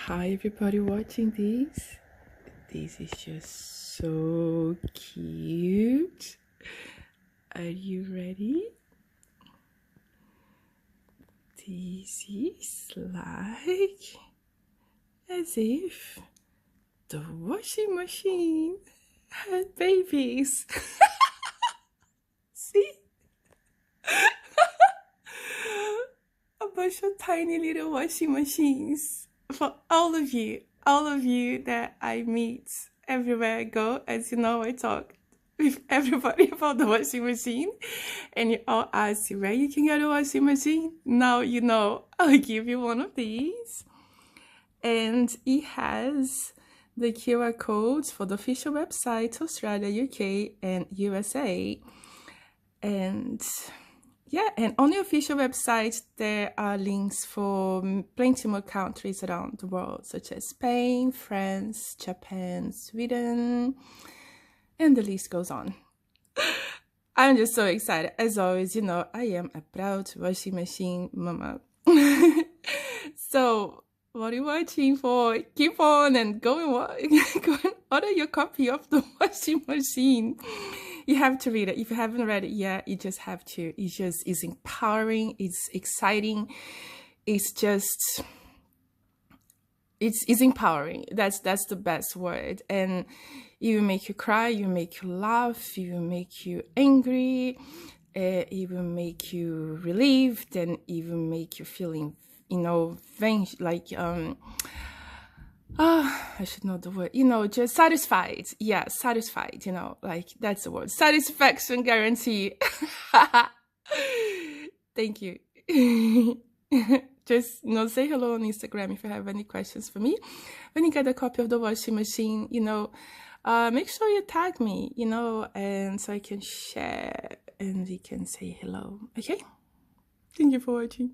Hi everybody watching this. This is just so cute. Are you ready? This is like as if the washing machine had babies. See? A bunch of tiny little washing machines for all of you that I meet everywhere I go. As you know, I talk with everybody about the washing machine, and you all ask where you can get a washing machine. Now you know. I'll give you one of these, and it has the QR codes for the official website, Australia, UK, and USA, and yeah, and on the official website, there are links for plenty more countries around the world, such as Spain, France, Japan, Sweden, and the list goes on. I'm just so excited. As always, you know, I am a proud washing machine mama. So, what are you watching for? Keep on and go and order your copy of the washing machine. You have to read it. If you haven't read it yet, you just have to. It's empowering. It's exciting. It's empowering. That's the best word. And it will make you cry. It will make you laugh. It will make you angry. It will make you relieved, and it will make you feeling, I should know the word, just satisfied. Yeah, satisfied, like that's the word. Satisfaction guarantee. Thank you. Just, say hello on Instagram if you have any questions for me. When you get a copy of the washing machine, make sure you tag me, and so I can share and we can say hello. Okay? Thank you for watching.